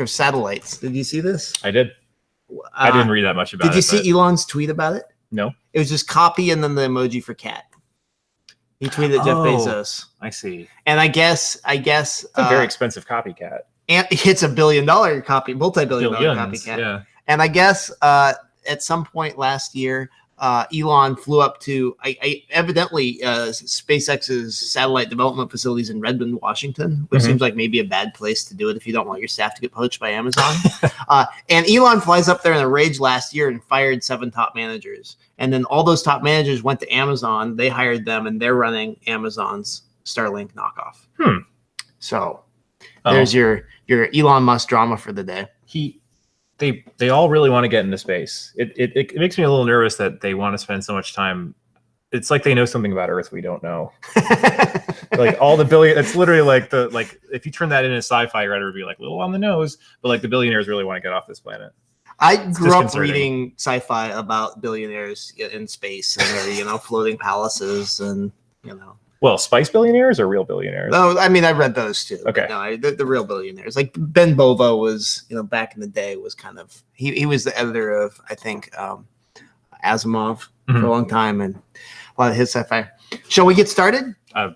of satellites. Did you see this? I did. I didn't read that much about it. Did you see Elon's tweet about it? No. It was just copy and then the emoji for cat. He tweeted Jeff Bezos. I see. And I guess it's a very expensive copycat. And it's $1 billion copy, multi-billion dollar copycat. Yeah. And I guess at some point last year, Elon flew up to evidently SpaceX's satellite development facilities in Redmond, Washington, which seems like maybe a bad place to do it if you don't want your staff to get poached by Amazon. And Elon flies up there in a rage last year and fired 7 top managers. And then all those top managers went to Amazon. They hired them, and they're running Amazon's Starlink knockoff. So there's your Elon Musk drama for the day. They all really want to get into space. It makes me a little nervous that they want to spend so much time. It's like they know something about Earth we don't know. Like all the billion. It's literally like if you turn that into sci-fi writer, it would be like a little on the nose. But like the billionaires really want to get off this planet. I grew up reading sci-fi about billionaires in space and their floating palaces and Well, spice billionaires or real billionaires? No, I mean I read those too. Okay, no, the real billionaires, like Ben Bova was, back in the day, was kind of he was the editor of I think Asimov for a long time, and a lot of his sci-fi. Shall we get started?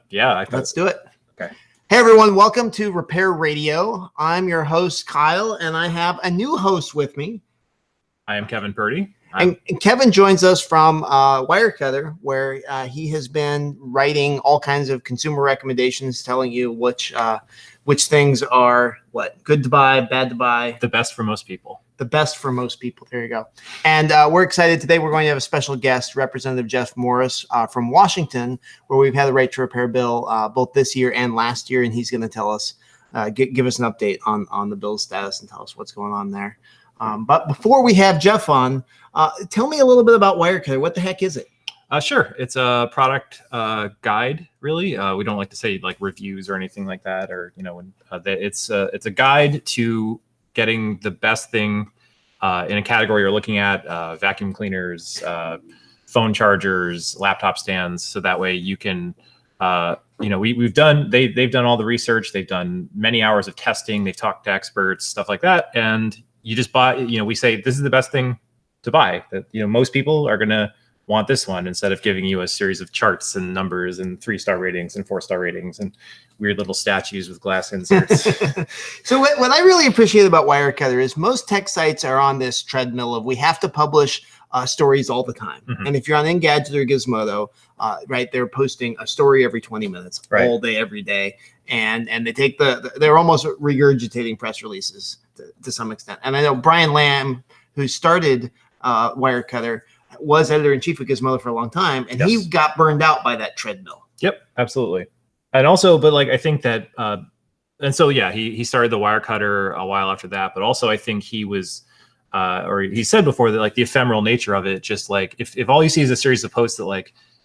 Yeah, let's do it. Okay. Hey everyone, welcome to Repair Radio. I'm your host Kyle, and I have a new host with me. I am Kevin Purdy. And Kevin joins us from Wirecutter, where he has been writing all kinds of consumer recommendations, telling you which things are good to buy, bad to buy. The best for most people. The best for most people. There you go. And we're excited today. We're going to have a special guest, Representative Jeff Morris from Washington, where we've had the right to repair bill both this year and last year, and he's going to tell us, give us an update on the bill's status and tell us what's going on there. But before we have Jeff on, tell me a little bit about Wirecutter. What the heck is it? Sure. It's a product guide, really. We don't like to say like reviews or anything like that, or it's a guide to getting the best thing in a category you're looking at: vacuum cleaners, phone chargers, laptop stands. So that way you can, they've done all the research. They've done many hours of testing. They've talked to experts, stuff like that, and you just buy, we say this is the best thing to buy. That most people are gonna want this one instead of giving you a series of charts and numbers and 3-star ratings and 4-star ratings and weird little statues with glass inserts. So what I really appreciate about Wirecutter is most tech sites are on this treadmill of we have to publish stories all the time. And if you're on Engadget or Gizmodo, they're posting a story every 20 minutes, all day, every day. And they take they're almost regurgitating press releases to some extent. And I know Brian Lamb, who started Wirecutter, was editor-in-chief of Gizmodo for a long time, and he got burned out by that treadmill. Yep, absolutely. And also, but I think that, and so, he started the Wirecutter a while after that, but also I think he was, or he said before that the ephemeral nature of it, just if all you see is a series of posts that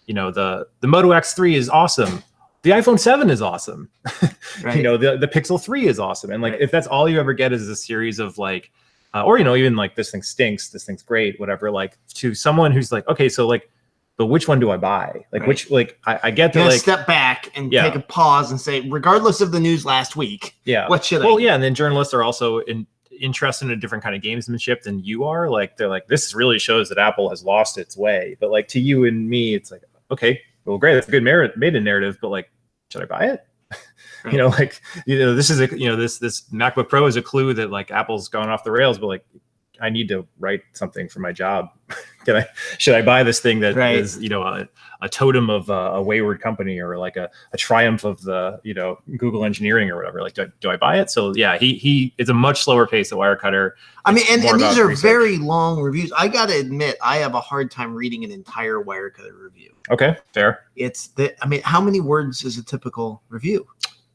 the Moto X3 is awesome, the iPhone 7 is awesome, the Pixel 3 is awesome. And if that's all you ever get is a series of or, even this thing stinks, this thing's great, whatever, to someone who's okay, so but which one do I buy? Which, I get that, step back and take a pause and say, regardless of the news last week, what should I do? And then journalists are also interested in a different kind of gamesmanship than you are. They're this really shows that Apple has lost its way. But to you and me, it's okay, well, great, that's a good maiden narrative, but should I buy it? This is this MacBook Pro is a clue that Apple's gone off the rails, but I need to write something for my job. Should I buy this thing that is, a totem of a wayward company or a triumph of the, Google engineering or whatever? Do I buy it? So he it's a much slower pace at Wirecutter. I mean, and these are very long reviews. I got to admit, I have a hard time reading an entire Wirecutter review. Okay, fair. How many words is a typical review?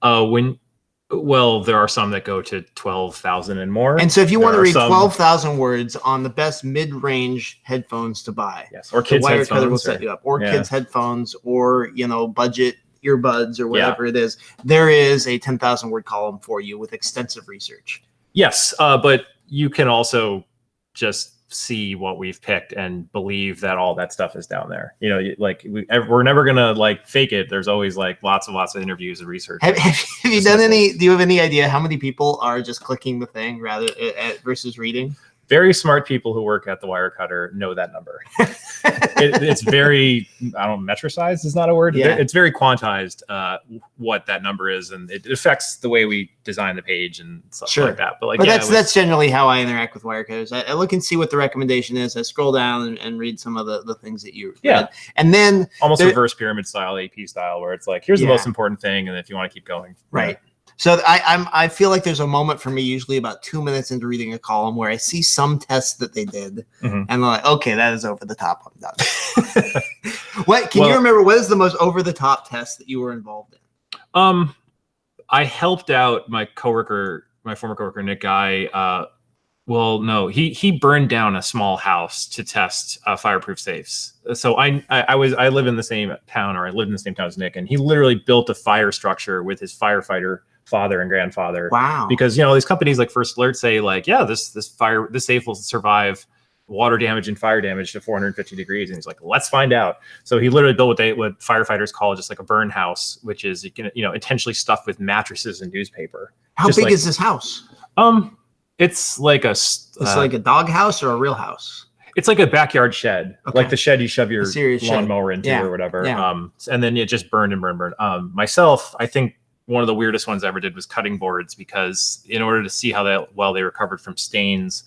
There are some that go to 12,000 and more. And so if you want to read 12,000 words on the best mid-range headphones to buy, or kids' headphones, will set you up, or kids' headphones, or budget earbuds or whatever it is, there is a 10,000 word column for you with extensive research. Yes, but you can also just see what we've picked and believe that all that stuff is down there. You know, like we're never gonna like fake it. There's always like lots of interviews and research. Have you done any? Do you have any idea how many people are just clicking the thing rather versus reading? Very smart people who work at the Wirecutter know that number. It's very, I don't know, metricized is not a word. Yeah. It's very quantized what that number is, and it affects the way we design the page and stuff like that. But that's generally how I interact with Wirecutters. I look and see what the recommendation is. I scroll down and read some of the things that you read. And then almost reverse pyramid style, AP style, where it's like, here's the most important thing, and if you want to keep going. Right. So I feel like there's a moment for me, usually about 2 minutes into reading a column, where I see some tests that they did, and they're like, okay, that is over the top. I'm done. You remember what is the most over the top test that you were involved in? I helped out my former coworker Nick Guy. He burned down a small house to test fireproof safes. So I live in the same town, or I lived in the same town as Nick, and he literally built a fire structure with his firefighter father and grandfather. Wow. Because, you know, these companies like First Alert say like, yeah, this safe will survive water damage and fire damage to 450 degrees. And he's like, let's find out. So he literally built what firefighters call just like a burn house, which is, intentionally stuffed with mattresses and newspaper. How big is this house? It's like like a dog house or a real house? It's like a backyard shed, like the shed you shove your lawnmower into or whatever. Yeah. And then it just burned and burned. Myself, I think one of the weirdest ones I ever did was cutting boards, because in order to see how well they recovered from stains,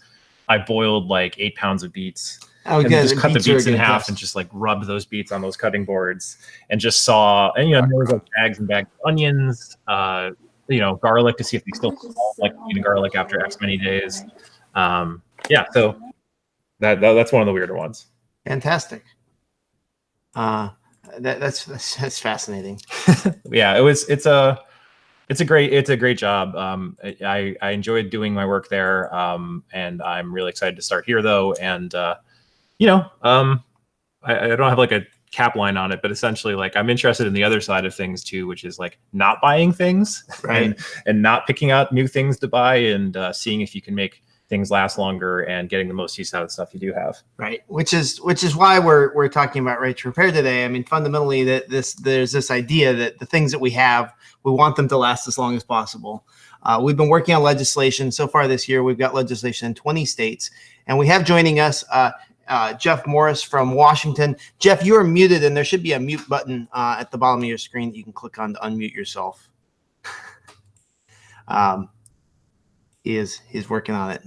I boiled like 8 pounds of beets. Oh, and just cut the beets in half and just like rubbed those beets on those cutting boards, and just saw, and there was like bags and bags of onions, garlic to see if they still smell like eating garlic after X many days. So that's one of the weirder ones. Fantastic. That's fascinating. Yeah, it's a great job. I enjoyed doing my work there, and I'm really excited to start here though. And I don't have like a cap line on it, but essentially like I'm interested in the other side of things too, which is like not buying things, right, and not picking out new things to buy, and seeing if you can make things last longer and getting the most use out of the stuff you do have. Right, which is why we're talking about Right to Repair today. I mean, fundamentally, there's this idea that the things that we have, we want them to last as long as possible. We've been working on legislation so far this year. We've got legislation in 20 states, and we have joining us Jeff Morris from Washington. Jeff, you are muted, and there should be a mute button at the bottom of your screen that you can click on to unmute yourself. He's working on it.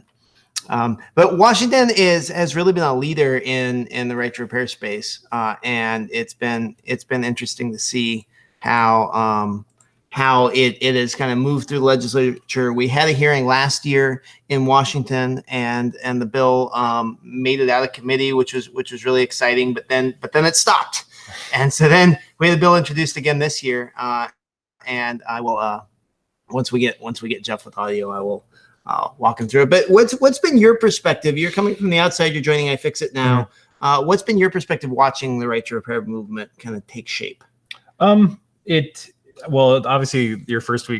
But Washington has really been a leader in the right to repair space, and it's been interesting to see how it has kind of moved through the legislature. We had a hearing last year in Washington, and the bill made it out of committee, which was really exciting. But then it stopped, and so then we had the bill introduced again this year. And I will once we get Jeff with audio, I will walk him through it. But what's been your perspective? You're coming from the outside. You're joining iFixit now. Mm-hmm. What's been your perspective watching the right to repair movement kind of take shape? Well, obviously,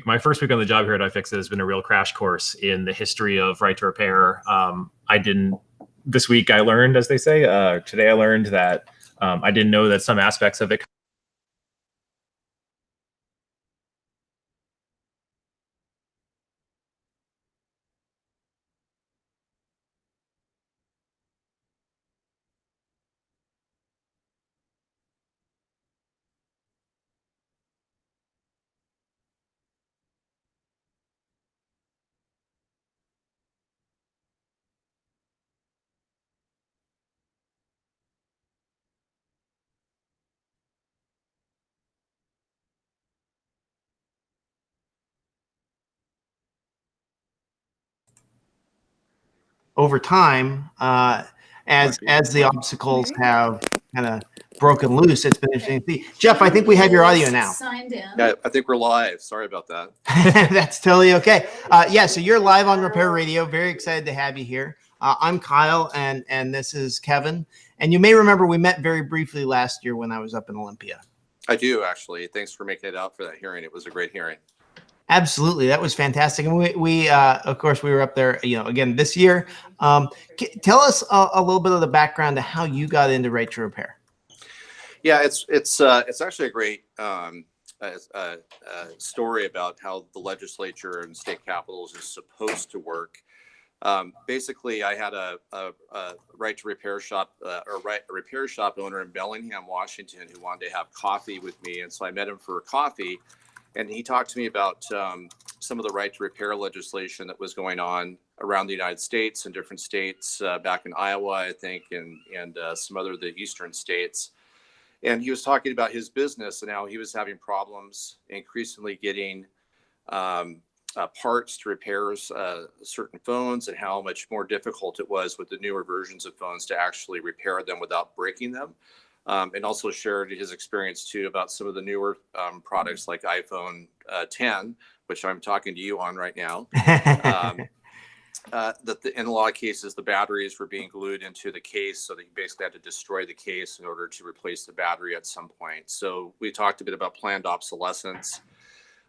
my first week on the job here at iFixit has been a real crash course in the history of right to repair. This week I learned, as they say, today I learned that I didn't know that some aspects of it over time, as the obstacles have kind of broken loose, it's been interesting to see. Jeff, I think we have your audio now. Signed in. Yeah, I think we're live. Sorry about that. That's totally okay. So you're live on Repair Radio. Very excited to have you here. I'm Kyle, and this is Kevin. And you may remember we met very briefly last year when I was up in Olympia. I do, actually. Thanks for making it out for that hearing. It was a great hearing. Absolutely, that was fantastic, and we of course we were up there, again this year. Tell us a little bit of the background to how you got into Right to Repair. Yeah, it's actually a great story about how the legislature and state capitals is supposed to work. Basically, I had a right to repair shop a repair shop owner in Bellingham, Washington, who wanted to have coffee with me, and so I met him for coffee, and he talked to me about some of the right to repair legislation that was going on around the United States and different states back in Iowa, I think, and some other of the eastern states. And he was talking about his business and how he was having problems increasingly getting parts to repair certain phones, and how much more difficult it was with the newer versions of phones to actually repair them without breaking them. And also shared his experience too about some of the newer products like iPhone 10, which I'm talking to you on right now. That in a lot of cases, the batteries were being glued into the case, so that you basically had to destroy the case in order to replace the battery at some point. So we talked a bit about planned obsolescence.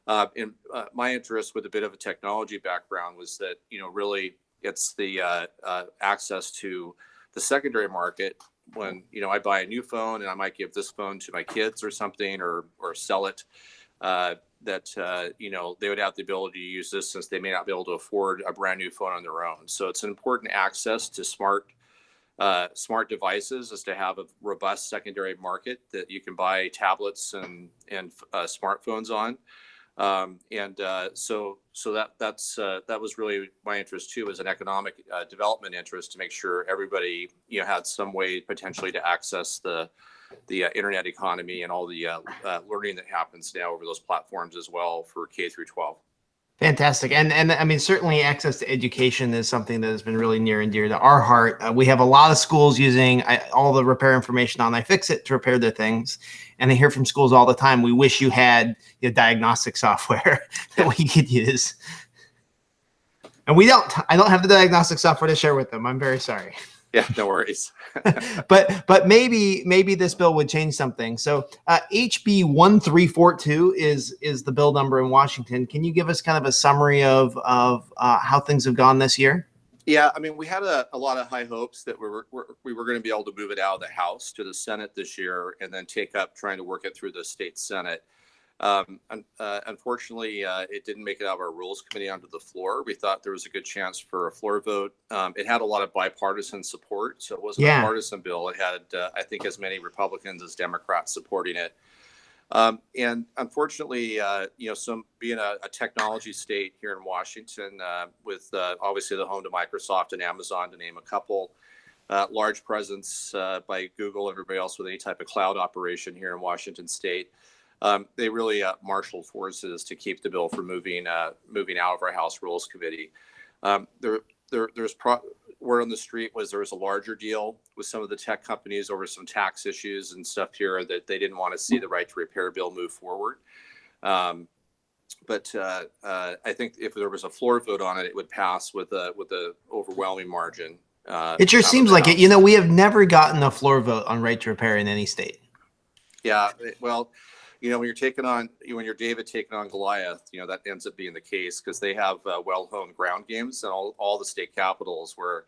And my interest with a bit of a technology background was that, really it's the access to the secondary market when, I buy a new phone and I might give this phone to my kids or something, or sell it. That they would have the ability to use this, since they may not be able to afford a brand new phone on their own. So it's an important access to smart devices, is to have a robust secondary market that you can buy tablets and smartphones on. So that was really my interest too, as an economic development interest, to make sure everybody had some way potentially to access the internet economy and all the learning that happens now over those platforms as well for K through 12. Fantastic. And I mean, certainly access to education is something that has been really near and dear to our heart. We have a lot of schools using all the repair information on iFixit to repair their things. And I hear from schools all the time, we wish you had diagnostic software that we could use. And I don't have the diagnostic software to share with them. I'm very sorry. Yeah, no worries. but maybe this bill would change something. So HB 1342 is the bill number in Washington. Can you give us kind of a summary of how things have gone this year? Yeah, I mean, we had a lot of high hopes that we were going to be able to move it out of the House to the Senate this year, and then take up trying to work it through the state Senate. Unfortunately, it didn't make it out of our Rules Committee onto the floor. We thought there was a good chance for a floor vote. It had a lot of bipartisan support, so it wasn't a partisan bill. It had, I think, as many Republicans as Democrats supporting it. And unfortunately, being a technology state here in Washington, with obviously the home to Microsoft and Amazon, to name a couple, large presence by Google and everybody else with any type of cloud operation here in Washington State. They really marshaled forces to keep the bill from moving out of our House Rules Committee. Word on the street was there was a larger deal with some of the tech companies over some tax issues and stuff here, that they didn't want to see the right to repair bill move forward. But I think if there was a floor vote on it, it would pass with a overwhelming margin. It sure seems like it. We have never gotten a floor vote on right to repair in any state. Yeah, well, when you're David taking on Goliath, that ends up being the case, because they have well-honed ground games in all the state capitals, where,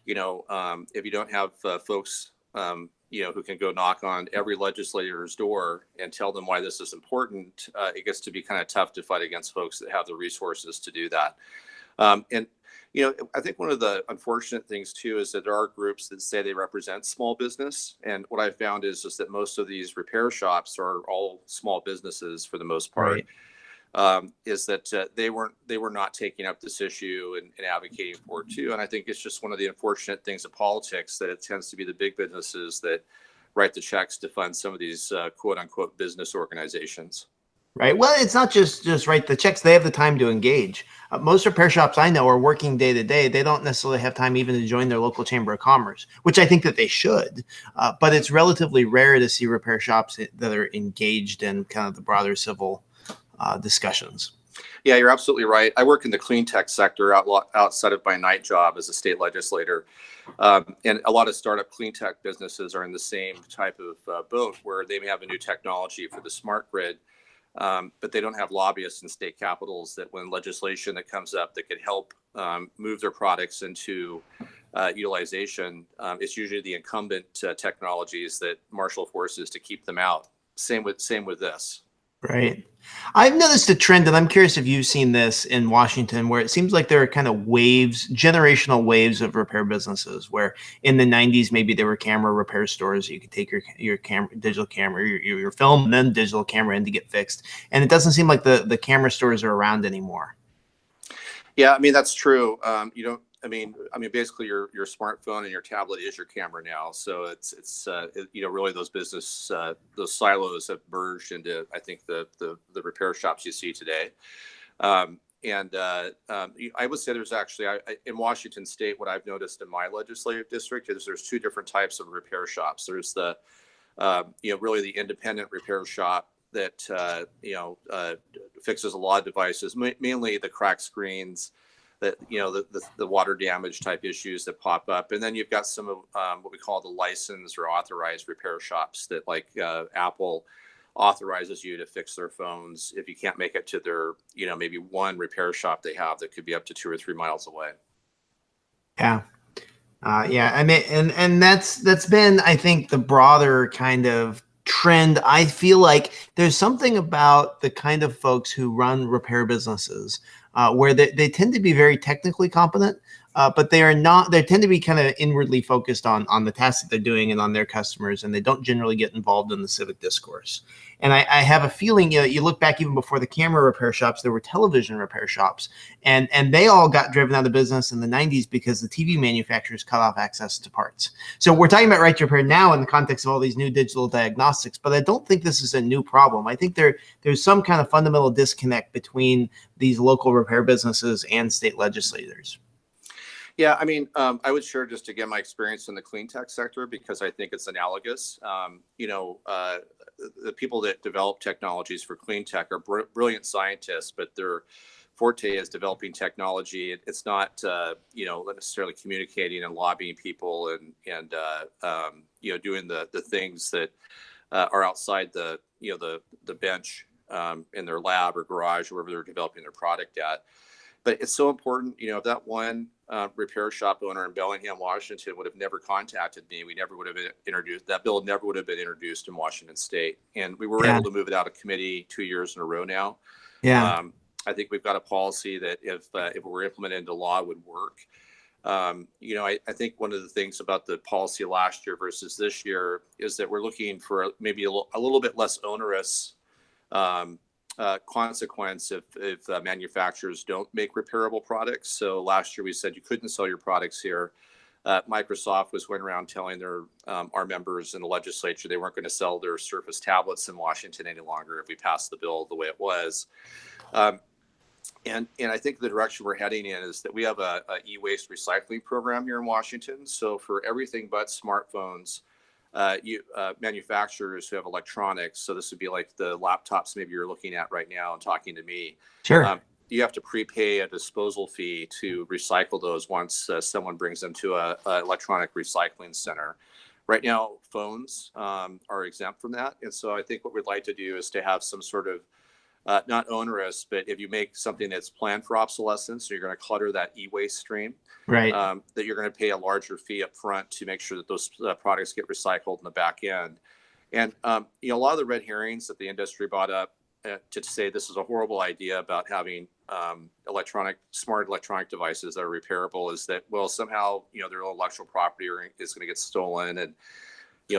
if you don't have folks, who can go knock on every legislator's door and tell them why this is important, it gets to be kind of tough to fight against folks that have the resources to do that. And I think one of the unfortunate things too is that there are groups that say they represent small business, and what I found is that most of these repair shops are all small businesses for the most part. Right. Is that they were not taking up this issue and advocating for it too, and I think it's just one of the unfortunate things of politics, that it tends to be the big businesses that write the checks to fund some of these quote unquote business organizations. Right. Well, it's not just write the checks. They have the time to engage. Most repair shops I know are working day to day. They don't necessarily have time even to join their local chamber of commerce, which I think that they should. But it's relatively rare to see repair shops that are engaged in kind of the broader civil discussions. Yeah, you're absolutely right. I work in the clean tech sector outside of my night job as a state legislator. And a lot of startup clean tech businesses are in the same type of boat, where they may have a new technology for the smart grid. but they don't have lobbyists in state capitals that when legislation that comes up that could help move their products into utilization, it's usually the incumbent technologies that marshal forces to keep them out. Same with this. Right. I've noticed a trend, and I'm curious if you've seen this in Washington, where it seems like there are kind of waves, generational waves of repair businesses, where in the 90s, maybe there were camera repair stores. You could take your camera, digital camera, your film, and then digital camera in to get fixed. And it doesn't seem like the camera stores are around anymore. Yeah, I mean, that's true. You don't, I mean, basically your smartphone and your tablet is your camera now. So it's really those business, those silos have merged into, I think, the repair shops you see today. I would say there's actually, in Washington State, what I've noticed in my legislative district is there's two different types of repair shops. There's the, really the independent repair shop that, fixes a lot of devices, mainly the cracked screens, that, the water damage type issues that pop up. And then you've got some of what we call the licensed or authorized repair shops that, like, Apple authorizes you to fix their phones if you can't make it to their, maybe one repair shop they have that could be up to 2 or 3 miles away. Yeah. Yeah. I mean, and that's been, I think, the broader kind of trend. I feel like there's something about the kind of folks who run repair businesses where they tend to be very technically competent, but they are not. They tend to be kind of inwardly focused on the tasks that they're doing and on their customers, and they don't generally get involved in the civic discourse. And I have a feeling, you look back even before the camera repair shops, there were television repair shops, and they all got driven out of business in the 90s because the TV manufacturers cut off access to parts. So we're talking about right to repair now in the context of all these new digital diagnostics, but I don't think this is a new problem. I think there's some kind of fundamental disconnect between these local repair businesses and state legislators. Yeah, I mean, I would share just again my experience in the clean tech sector because I think it's analogous. The people that develop technologies for clean tech are brilliant scientists, but their forte is developing technology. It's not, necessarily communicating and lobbying people and doing the things that are outside the bench in their lab or garage, wherever they're developing their product at. But it's so important, if that one repair shop owner in Bellingham, Washington would have never contacted me, we never would have been introduced. That bill never would have been introduced in Washington State. And we were able to move it out of committee 2 years in a row now. Yeah. I think we've got a policy that if it were implemented into law would work. I think one of the things about the policy last year versus this year is that we're looking for maybe a little bit less onerous consequence if manufacturers don't make repairable products. So last year we said you couldn't sell your products here. Microsoft was going around telling our members in the legislature they weren't going to sell their Surface tablets in Washington any longer if we passed the bill the way it was. And I think the direction we're heading in is that we have a e-waste recycling program here in Washington. So for everything but smartphones, manufacturers who have electronics, so this would be like the laptops maybe you're looking at right now and talking to me. Sure. You have to prepay a disposal fee to recycle those once someone brings them to a electronic recycling center. Right now, phones are exempt from that. And so I think what we'd like to do is to have some sort of not onerous, but if you make something that's planned for obsolescence, so you're going to clutter that e-waste stream, right? That you're going to pay a larger fee up front to make sure that those products get recycled in the back end. And a lot of the red herrings that the industry brought up to say this is a horrible idea about having smart electronic devices that are repairable is that, well, somehow their intellectual property is going to get stolen and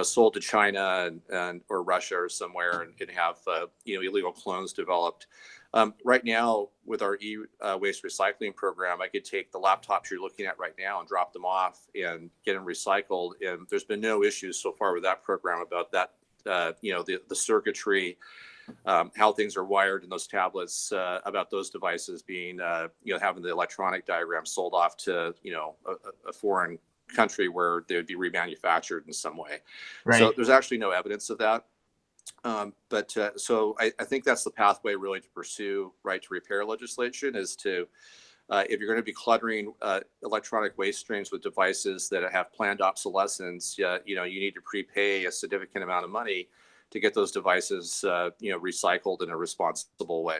sold to China and or Russia or somewhere and have illegal clones developed. Right now, with our e-waste recycling program, I could take the laptops you're looking at right now and drop them off and get them recycled. And there's been no issues so far with that program about that. The circuitry, how things are wired in those tablets, about those devices being having the electronic diagram sold off to a foreign country where they would be remanufactured in some way. Right. So there's actually no evidence of that. So I think that's the pathway really to pursue right to repair legislation is to, if you're going to be cluttering electronic waste streams with devices that have planned obsolescence, you need to prepay a significant amount of money get those devices, recycled in a responsible way.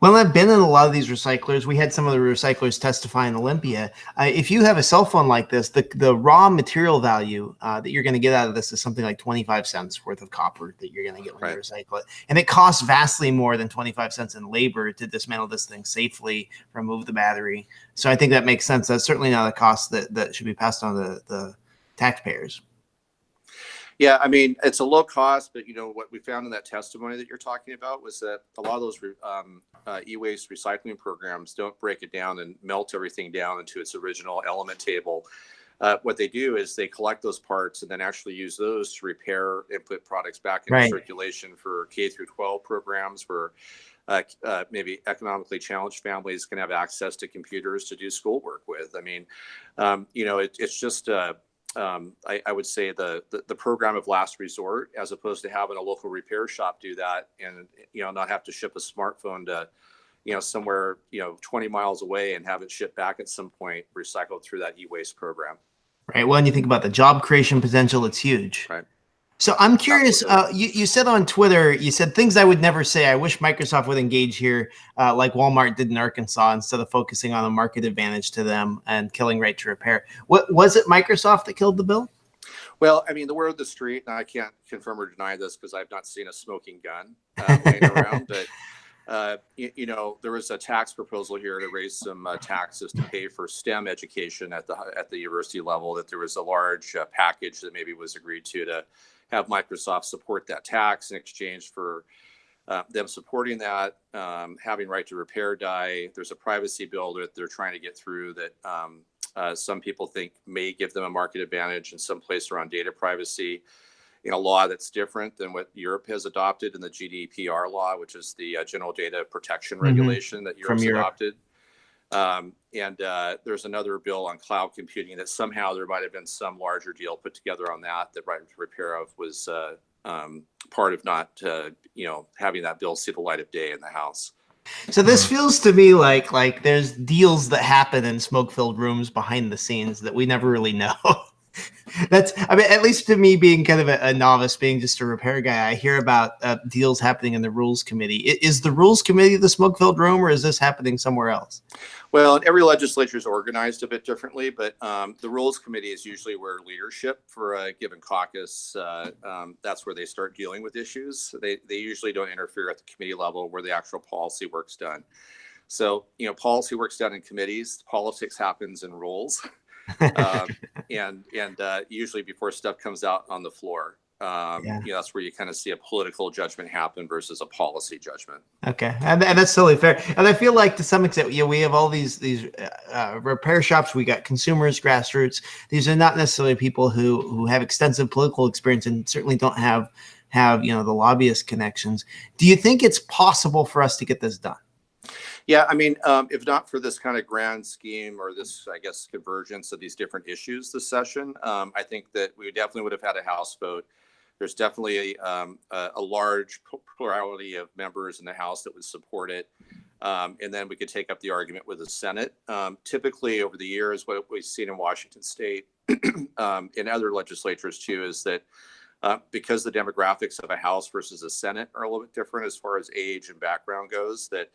Well, I've been in a lot of these recyclers. We had some of the recyclers testify in Olympia. If you have a cell phone like this, the raw material value that you're going to get out of this is something like 25 cents worth of copper that you're going to get when you recycle it. And it costs vastly more than 25 cents in labor to dismantle this thing safely, remove the battery. So I think that makes sense. That's certainly not a cost that should be passed on to the taxpayers. Yeah, I mean, it's a low cost, but what we found in that testimony that you're talking about was that a lot of those e-waste recycling programs don't break it down and melt everything down into its original element table. What they do is they collect those parts and then actually use those to repair and put products back into circulation for K through 12 programs where maybe economically challenged families can have access to computers to do schoolwork with. I mean, it's just I would say the program of last resort, as opposed to having a local repair shop do that and not have to ship a smartphone to somewhere 20 miles away and have it shipped back at some point, recycled through that e-waste program. Right. Well, and you think about the job creation potential, it's huge. Right. So I'm curious, you said on Twitter, you said things I would never say. I wish Microsoft would engage here like Walmart did in Arkansas instead of focusing on a market advantage to them and killing right to repair. What was it, Microsoft that killed the bill? Well, I mean, the word of the street, and I can't confirm or deny this because I've not seen a smoking gun laying around, but there was a tax proposal here to raise some taxes to pay for STEM education at the university level, that there was a large package that maybe was agreed to have Microsoft support that tax in exchange for them supporting that, having right to repair die. There's a privacy bill that they're trying to get through that some people think may give them a market advantage in some place around data privacy, in a law that's different than what Europe has adopted in the GDPR law, which is the General Data Protection Regulation that Europe's adopted. And there's another bill on cloud computing that somehow there might have been some larger deal put together on that right to repair of was part of not having that bill see the light of day in the House. So this feels to me like there's deals that happen in smoke-filled rooms behind the scenes that we never really know. I mean, at least to me, being kind of a novice, being just a repair guy, I hear about deals happening in the Rules Committee. Is the Rules Committee the smoke-filled room, or is this happening somewhere else? Well, every legislature is organized a bit differently, but the Rules Committee is usually where leadership for a given caucus, that's where they start dealing with issues. They usually don't interfere at the committee level where the actual policy work's done. So, policy work's done in committees. Politics happens in rules. And usually before stuff comes out on the floor, that's where you kind of see a political judgment happen versus a policy judgment. Okay, and that's totally fair. And I feel like to some extent, we have all these repair shops. We got consumers, grassroots. These are not necessarily people who have extensive political experience and certainly don't have the lobbyist connections. Do you think it's possible for us to get this done? Yeah, I mean, if not for this kind of grand scheme or this, I guess, convergence of these different issues this session, I think that we definitely would have had a House vote. There's definitely a large plurality of members in the House that would support it. And then we could take up the argument with the Senate. Typically, over the years, what we've seen in Washington State, in other legislatures too, is that because the demographics of a House versus a Senate are a little bit different as far as age and background goes, that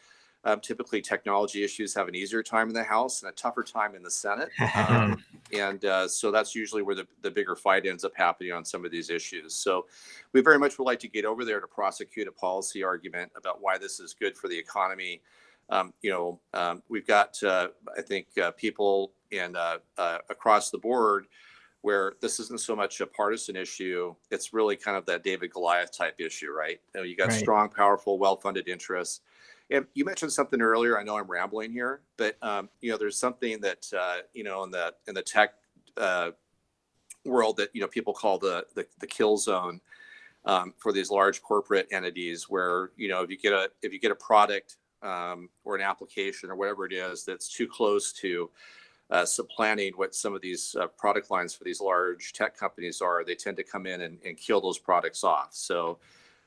typically technology issues have an easier time in the House and a tougher time in the Senate. So that's usually where the bigger fight ends up happening on some of these issues. So we very much would like to get over there to prosecute a policy argument about why this is good for the economy. We've got, I think, people across the board where this isn't so much a partisan issue. It's really kind of that David Goliath type issue, right? You got strong, powerful, well-funded interests. And you mentioned something earlier. I know I'm rambling here, but there's something that in the tech world that people call the kill zone for these large corporate entities, where if you get a product or an application or whatever it is that's too close to supplanting what some of these product lines for these large tech companies are, they tend to come in and kill those products off. So.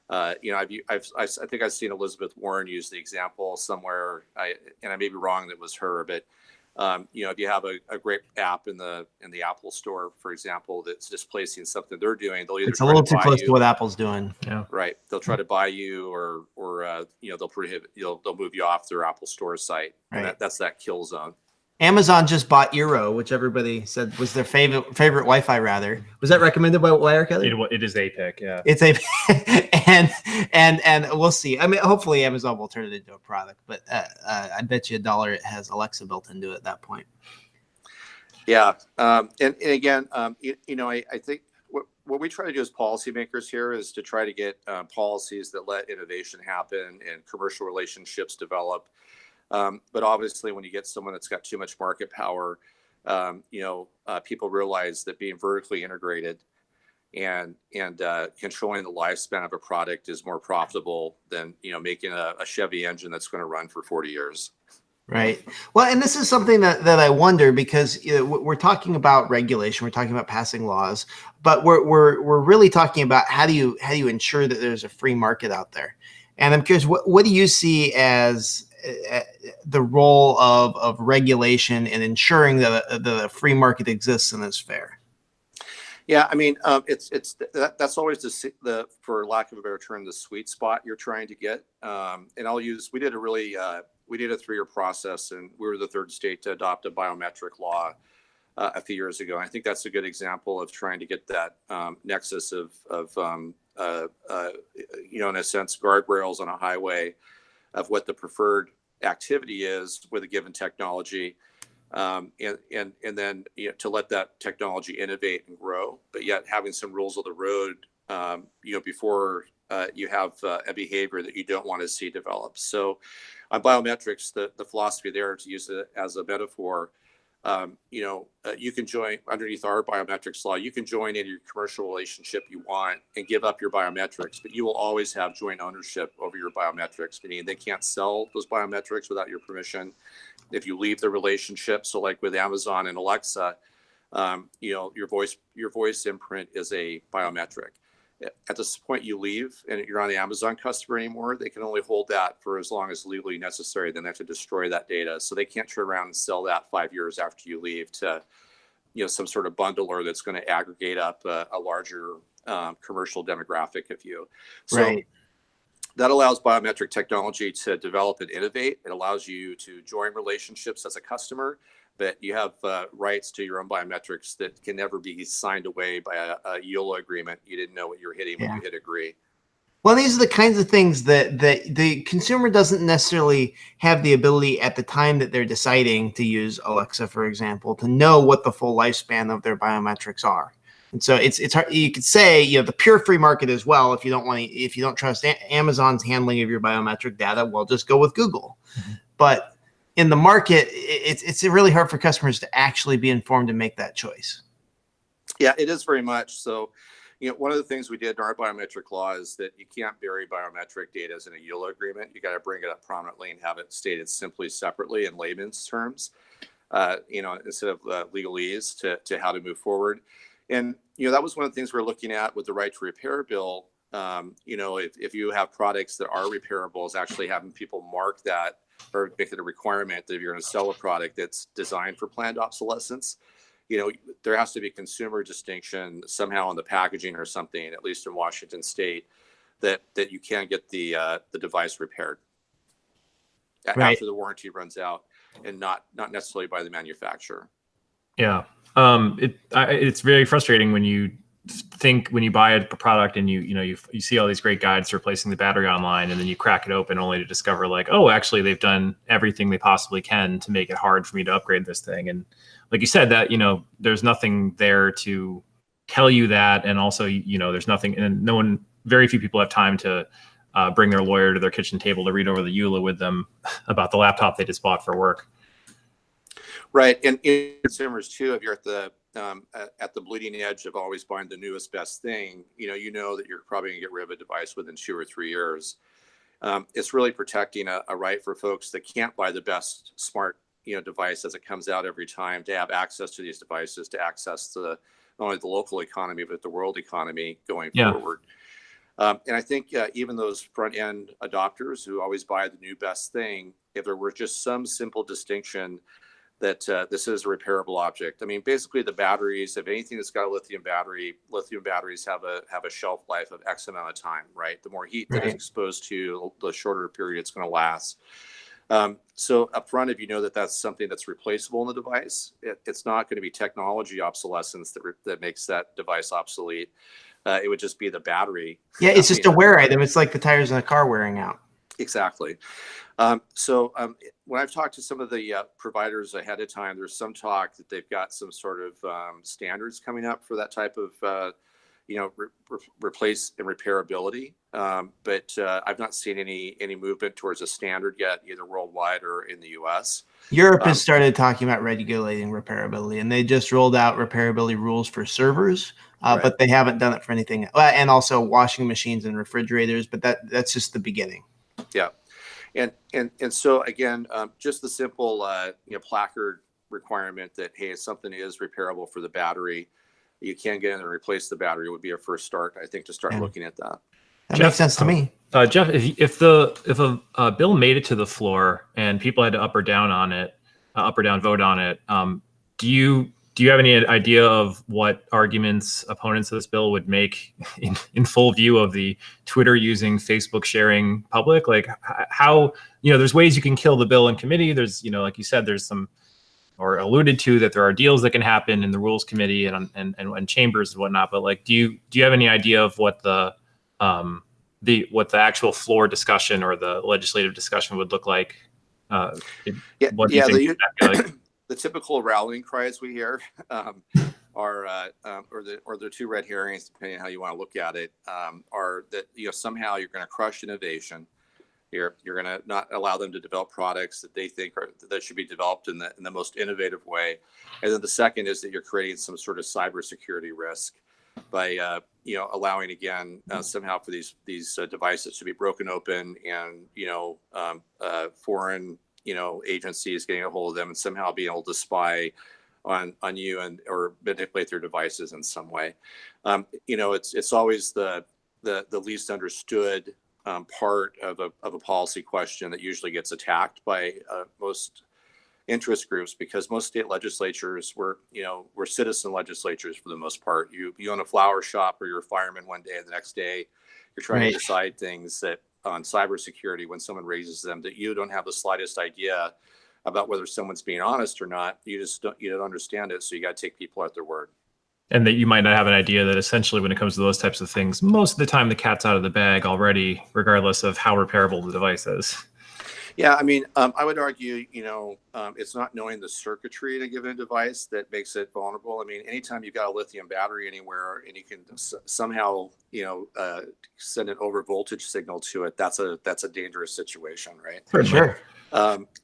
I think I've seen Elizabeth Warren use the example somewhere, and I may be wrong that was her, but If you have a great app in the Apple Store, for example, that's displacing something they're doing, they'll either It's a little too close to what Apple's doing. Yeah. Right. They'll try to buy you, or they'll prohibit. They'll move you off their Apple Store site. And Right. that's that kill zone. Amazon just bought Eero, which everybody said was their favorite Wi-Fi router. Was that recommended by Wirecutter? It is a pick, yeah. It's a and we'll see. I mean, hopefully Amazon will turn it into a product, but I bet you $1 it has Alexa built into it at that point. Yeah, and again, I think what we try to do as policymakers here is to try to get policies that let innovation happen and commercial relationships develop. But obviously, when you get someone that's got too much market power, people realize that being vertically integrated and controlling the lifespan of a product is more profitable than making a Chevy engine that's going to run for 40 years. Right. Well, and this is something that I wonder, because we're talking about regulation, we're talking about passing laws, but we're really talking about how do you ensure that there's a free market out there. And I'm curious, what do you see as the role of regulation in ensuring that the free market exists and is fair? Yeah, I mean, that's always the for lack of a better term, the sweet spot you're trying to get. And we did a 3-year process, and we were the 3rd state to adopt a biometric law a few years ago. And I think that's a good example of trying to get that nexus of in a sense, guardrails on a highway of what the preferred activity is with a given technology, and then to let that technology innovate and grow, but yet having some rules of the road, before you have a behavior that you don't want to see develop. So on biometrics, the philosophy there, to use it as a metaphor, you can join underneath our biometrics law. You can join any commercial relationship you want and give up your biometrics, but you will always have joint ownership over your biometrics, meaning they can't sell those biometrics without your permission. If you leave the relationship, so like with Amazon and Alexa, your voice imprint is a biometric. At this point you leave and you're not the Amazon customer anymore, they can only hold that for as long as legally necessary. Then they have to destroy that data. So they can't turn around and sell that 5 years after you leave to, some sort of bundler that's going to aggregate up a larger commercial demographic of you. So right. That allows biometric technology to develop and innovate. It allows you to join relationships as a customer, but you have rights to your own biometrics that can never be signed away by a EOLA agreement. You didn't know what you were hitting when you hit agree. Well, these are the kinds of things that the consumer doesn't necessarily have the ability at the time that they're deciding to use Alexa, for example, to know what the full lifespan of their biometrics are. And so it's hard. You could say, the pure free market as well. If you don't trust Amazon's handling of your biometric data, well, just go with Google. Mm-hmm. But in the market, it's really hard for customers to actually be informed and make that choice. Yeah, it is very much so. One of the things we did in our biometric law is that you can't bury biometric data as in a EOLA agreement. You got to bring it up prominently and have it stated simply separately in layman's terms, instead of legalese to how to move forward. And, that was one of the things we're looking at with the right to repair bill. If you have products that are repairable, is actually having people mark that or make it a requirement that if you're going to sell a product that's designed for planned obsolescence, there has to be consumer distinction somehow on the packaging or something, at least in Washington State, that you can get the device repaired after the warranty runs out, and not necessarily by the manufacturer. Yeah, it's very frustrating when you buy a product and you see all these great guides replacing the battery online, and then you crack it open only to discover like, oh, actually they've done everything they possibly can to make it hard for me to upgrade this thing. And like you said, that there's nothing there to tell you that, and also there's nothing, and very few people have time to bring their lawyer to their kitchen table to read over the EULA with them about the laptop they just bought for work. Right, and consumers too, if you're at the bleeding edge of always buying the newest best thing, you know that you're probably gonna get rid of a device within 2 or 3 years. It's really protecting a right for folks that can't buy the best smart device as it comes out every time, to have access to these devices, to access to not only the local economy but the world economy going forward. And I think even those front end adopters who always buy the new best thing, if there were just some simple distinction that this is a repairable object. I mean, basically the batteries, if anything that's got a lithium batteries have a shelf life of X amount of time, right? The more heat that it's exposed to, the shorter period it's going to last. So up front, if you know that that's something that's replaceable in the device, it's not going to be technology obsolescence that makes that device obsolete. It would just be the battery. Yeah, it's just a wear item. It's like the tires in a car wearing out. Exactly. When I've talked to some of the providers ahead of time, there's some talk that they've got some sort of standards coming up for that type of, replace and repairability. But I've not seen any movement towards a standard yet, either worldwide or in the U.S. Europe has started talking about regulating repairability, and they just rolled out repairability rules for servers, but they haven't done it for anything. And also washing machines and refrigerators, but that's just the beginning. Yeah. And so again, just the simple placard requirement that, hey, if something is repairable for the battery, you can get in and replace the battery would be a first start, I think, to start looking at that. That makes sense to me. Jeff, if a bill made it to the floor and people had to up or down vote on it, do you have any idea of what arguments opponents of this bill would make in full view of the Twitter using, Facebook sharing public? Like how, there's ways you can kill the bill in committee. There's, like you said, there's some, or alluded to, that there are deals that can happen in the rules committee and chambers and whatnot. But like, do you have any idea of what the actual floor discussion or the legislative discussion would look like? The typical rallying cries we hear or the two red herrings, depending on how you want to look at it, are that somehow you're going to crush innovation. You're going to not allow them to develop products that they think that should be developed in the most innovative way. And then the second is that you're creating some sort of cybersecurity risk by allowing again somehow for these devices to be broken open and foreign agencies getting a hold of them and somehow being able to spy on you or manipulate their devices in some way. It's always the least understood part of a policy question that usually gets attacked by most interest groups, because most state legislatures we're citizen legislatures for the most part. You own a flower shop or you're a fireman one day, and the next day you're trying to decide things that on cybersecurity when someone raises them that you don't have the slightest idea about whether someone's being honest or not. You don't understand it, so you got to take people at their word. And that you might not have an idea that essentially when it comes to those types of things, most of the time the cat's out of the bag already, regardless of how repairable the device is. Yeah, I mean, I would argue, it's not knowing the circuitry in a given device that makes it vulnerable. I mean, anytime you've got a lithium battery anywhere and you can somehow, send an over voltage signal to it, that's a dangerous situation, right? For sure.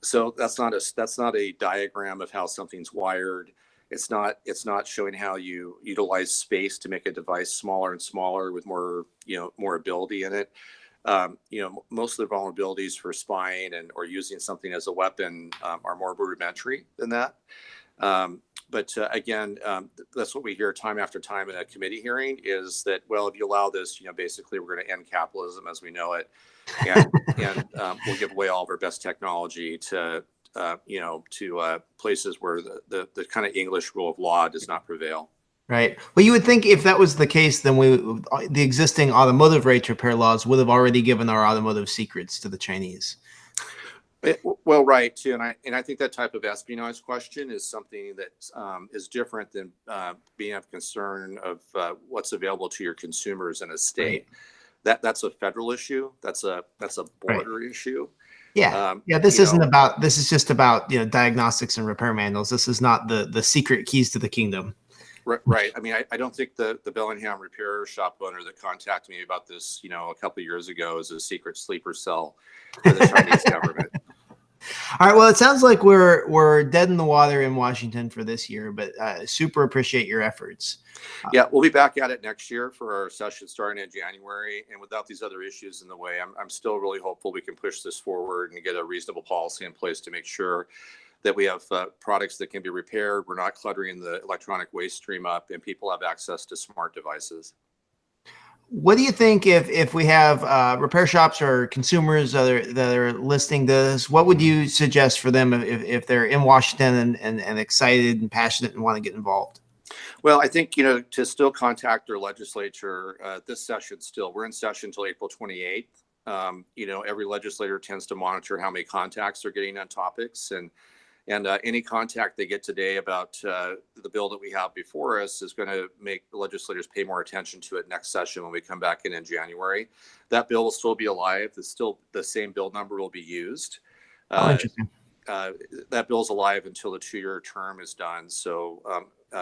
So that's not a diagram of how something's wired. It's not showing how you utilize space to make a device smaller and smaller with more ability in it. Most of the vulnerabilities for spying or using something as a weapon are more rudimentary than that. But again, that's what we hear time after time in a committee hearing is that, well, if you allow this, basically we're going to end capitalism as we know it, and we'll give away all of our best technology to places where the kind of English rule of law does not prevail. Right. Well, you would think if that was the case, then the existing automotive right to repair laws would have already given our automotive secrets to the Chinese. Well, right, too. And I think that type of espionage question is something that is different than being of concern of what's available to your consumers in a state. Right. That's a federal issue. That's a border issue. Yeah. This is just about diagnostics and repair manuals. This is not the secret keys to the kingdom. Right. I mean, I don't think the Bellingham repair shop owner that contacted me about this, a couple of years ago is a secret sleeper cell for the Chinese government. All right. Well, it sounds like we're dead in the water in Washington for this year, but super appreciate your efforts. Yeah, we'll be back at it next year for our session starting in January. And without these other issues in the way, I'm still really hopeful we can push this forward and get a reasonable policy in place to make sure that we have products that can be repaired. We're not cluttering the electronic waste stream up, and people have access to smart devices. What do you think if we have repair shops or consumers that are listening to this? What would you suggest for them if they're in Washington and excited and passionate and want to get involved? Well, I think, to still contact their legislature this session still. We're in session until April 28th. Every legislator tends to monitor how many contacts they're getting on topics. And any contact they get today about the bill that we have before us is going to make the legislators pay more attention to it next session when we come back in January. That bill will still be alive. It's still the same bill number will be used. Interesting. That bill's alive until the 2-year term is done. So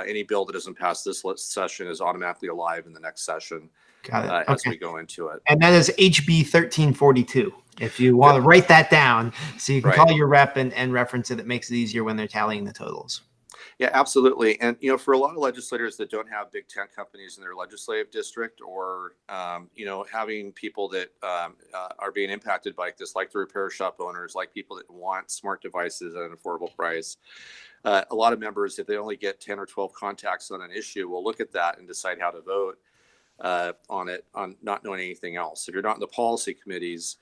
any bill that doesn't pass this session is automatically alive in the next session. Got it. As we go into it. And that is HB 1342. If you want to write that down so you can call your rep and reference it, it makes it easier when they're tallying the totals. Yeah, absolutely. And, for a lot of legislators that don't have big tech companies in their legislative district or, having people that are being impacted by this, like the repair shop owners, like people that want smart devices at an affordable price, a lot of members, if they only get 10 or 12 contacts on an issue, will look at that and decide how to vote on it, on not knowing anything else. If you're not in the policy committees,